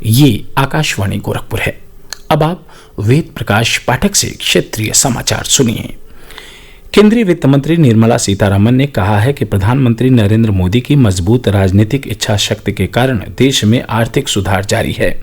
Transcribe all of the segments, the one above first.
ये आकाशवाणी गोरखपुर है। अब आप वेद प्रकाश पाठक से क्षेत्रीय समाचार सुनिए। केंद्रीय वित्त मंत्री निर्मला सीतारमन ने कहा है कि प्रधानमंत्री नरेंद्र मोदी की मजबूत राजनीतिक इच्छा शक्ति के कारण देश में आर्थिक सुधार जारी है।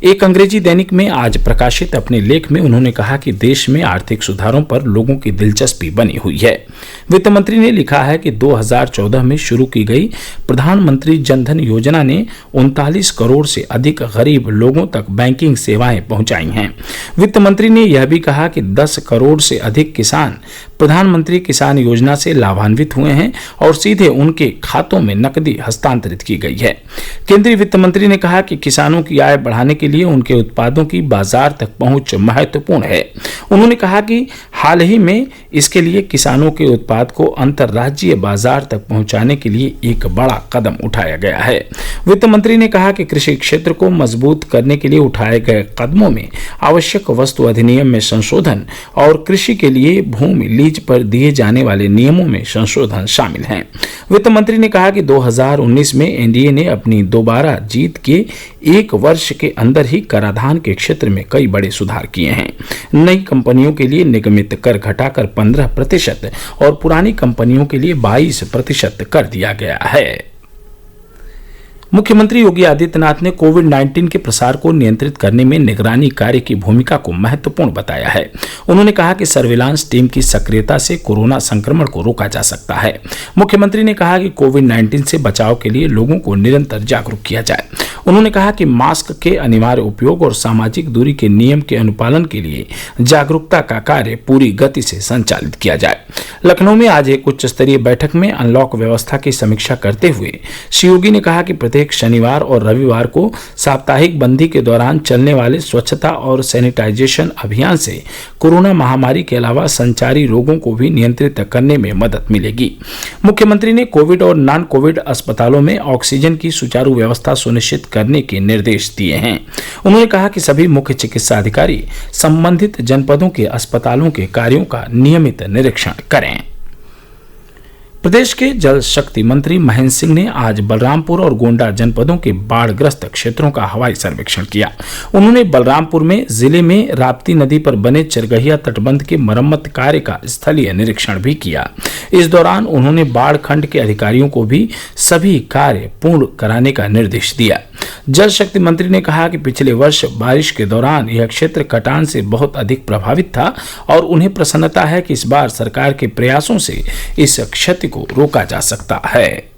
एक अंग्रेजी दैनिक में आज प्रकाशित अपने लेख में उन्होंने कहा कि देश में आर्थिक सुधारों पर लोगों की दिलचस्पी बनी हुई है। वित्त मंत्री ने लिखा है कि 2014 में शुरू की गई प्रधानमंत्री जनधन योजना ने 39 करोड़ से अधिक गरीब लोगों तक बैंकिंग सेवाएं पहुंचाई हैं। वित्त मंत्री ने यह भी कहा कि 10 करोड़ से अधिक किसान प्रधानमंत्री किसान योजना से लाभान्वित हुए हैं और सीधे उनके खातों में नकदी हस्तांतरित की गई है। केंद्रीय वित्त मंत्री ने कहा कि किसानों की आय बढ़ाने के लिए उनके उत्पादों की बाजार तक पहुंच महत्वपूर्ण है। उन्होंने कहा कि हाल ही में इसके लिए किसानों के उत्पाद को अंतर्राज्यीय बाजार तक पहुंचाने के लिए एक बड़ा कदम उठाया गया है। वित्त मंत्री ने कहा कि कृषि क्षेत्र को मजबूत करने के लिए उठाए गए कदमों में आवश्यक वस्तु अधिनियम में संशोधन और कृषि के लिए भूमि लीज पर दिए जाने वाले नियमों में संशोधन शामिल हैं। वित्त मंत्री ने कहा कि 2019 में एनडीए ने अपनी दोबारा जीत के एक वर्ष के अंदर ही कराधान के क्षेत्र में कई बड़े सुधार किए हैं। नई कंपनियों के लिए निगमित कर घटाकर 15% और पुरानी कंपनियों के लिए 22% कर दिया गया है। मुख्यमंत्री योगी आदित्यनाथ ने कोविड-19 के प्रसार को नियंत्रित करने में निगरानी कार्य की भूमिका को महत्वपूर्ण बताया है। उन्होंने कहा कि सर्विलांस टीम की सक्रियता से कोरोना संक्रमण को रोका जा सकता है। मुख्यमंत्री ने कहा कि कोविड-19 से बचाव के लिए लोगों को निरंतर जागरूक किया जाए। उन्होंने कहा कि मास्क के अनिवार्य उपयोग और सामाजिक दूरी के नियम के अनुपालन के लिए जागरूकता का कार्य पूरी गति से संचालित किया जाए। लखनऊ में आज एक उच्च स्तरीय बैठक में अनलॉक व्यवस्था की समीक्षा करते हुए श्री योगी ने कहा कि प्रत्येक शनिवार और रविवार को साप्ताहिक बंदी के दौरान चलने वाले स्वच्छता और सैनिटाइजेशन अभियान से कोरोना महामारी के अलावा संचारी रोगों को भी नियंत्रित करने में मदद मिलेगी। मुख्यमंत्री ने कोविड और नॉन कोविड अस्पतालों में ऑक्सीजन की सुचारू व्यवस्था सुनिश्चित करने के निर्देश दिए हैं। उन्होंने कहा कि सभी मुख्य चिकित्सा अधिकारी संबंधित जनपदों के अस्पतालों के कार्यों का नियमित निरीक्षण करें। प्रदेश के जल शक्ति मंत्री महेंद्र सिंह ने आज बलरामपुर और गोंडा जनपदों के बाढ़ग्रस्त क्षेत्रों का हवाई सर्वेक्षण किया। उन्होंने बलरामपुर में जिले में राप्ती नदी पर बने चरगहिया तटबंध के मरम्मत कार्य का स्थलीय निरीक्षण भी किया। इस दौरान उन्होंने बाढ़ खंड के अधिकारियों को भी सभी कार्य पूर्ण कराने का निर्देश दिया। जल शक्ति मंत्री ने कहा कि पिछले वर्ष बारिश के दौरान यह क्षेत्र कटान से बहुत अधिक प्रभावित था और उन्हें प्रसन्नता है कि इस बार सरकार के प्रयासों से इस क्षति को रोका जा सकता है।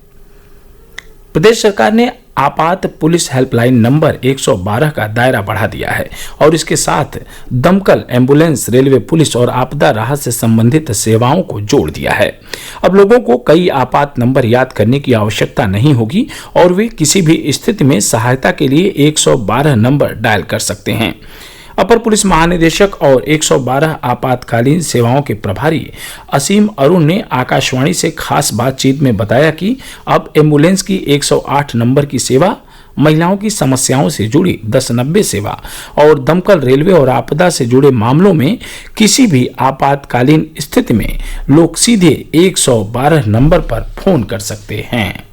प्रदेश सरकार ने आपात पुलिस हेल्पलाइन नंबर 112 का दायरा बढ़ा दिया है और इसके साथ दमकल, एम्बुलेंस, रेलवे पुलिस और आपदा राहत से संबंधित सेवाओं को जोड़ दिया है। अब लोगों को कई आपात नंबर याद करने की आवश्यकता नहीं होगी और वे किसी भी स्थिति में सहायता के लिए 112 नंबर डायल कर सकते हैं। अपर पुलिस महानिदेशक और 112 आपातकालीन सेवाओं के प्रभारी असीम अरुण ने आकाशवाणी से खास बातचीत में बताया कि अब एम्बुलेंस की 108 नंबर की सेवा, महिलाओं की समस्याओं से जुड़ी 1090 सेवा और दमकल, रेलवे और आपदा से जुड़े मामलों में किसी भी आपातकालीन स्थिति में लोग सीधे 112 नंबर पर फोन कर सकते हैं।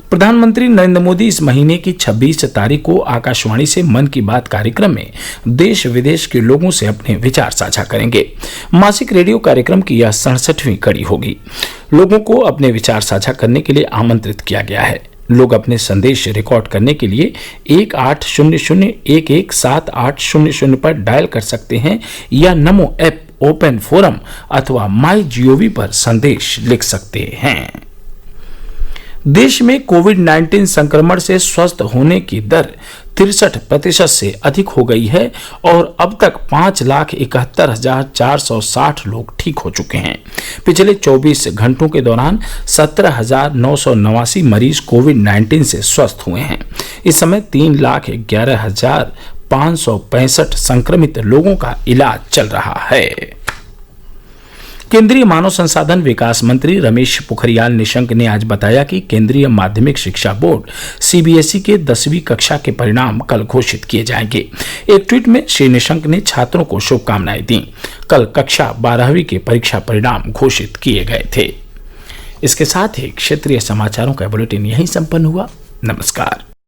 प्रधानमंत्री नरेंद्र मोदी इस महीने की 26 तारीख को आकाशवाणी से मन की बात कार्यक्रम में देश विदेश के लोगों से अपने विचार साझा करेंगे। मासिक रेडियो कार्यक्रम की यह 67वीं कड़ी होगी। लोगों को अपने विचार साझा करने के लिए आमंत्रित किया गया है। लोग अपने संदेश रिकॉर्ड करने के लिए 1800117800 पर डायल कर सकते हैं या नमो ऐप, ओपन फोरम अथवा माई जीओवी पर संदेश लिख सकते हैं। देश में कोविड-19 संक्रमण से स्वस्थ होने की दर 63% से अधिक हो गई है और अब तक 5,71,460 लोग ठीक हो चुके हैं। पिछले 24 घंटों के दौरान 17,989 मरीज कोविड-19 से स्वस्थ हुए हैं। इस समय 3,11,565 संक्रमित लोगों का इलाज चल रहा है। केंद्रीय मानव संसाधन विकास मंत्री रमेश पोखरियाल निशंक ने आज बताया कि केंद्रीय माध्यमिक शिक्षा बोर्ड सीबीएसई के 10वीं कक्षा के परिणाम कल घोषित किए जाएंगे। एक ट्वीट में श्री निशंक ने छात्रों को शुभकामनाएं दी। कल कक्षा 12वीं के परीक्षा परिणाम घोषित किए गए थे। इसके साथ ही क्षेत्रीय समाचारों का बुलेटिन यहीं संपन्न हुआ। नमस्कार।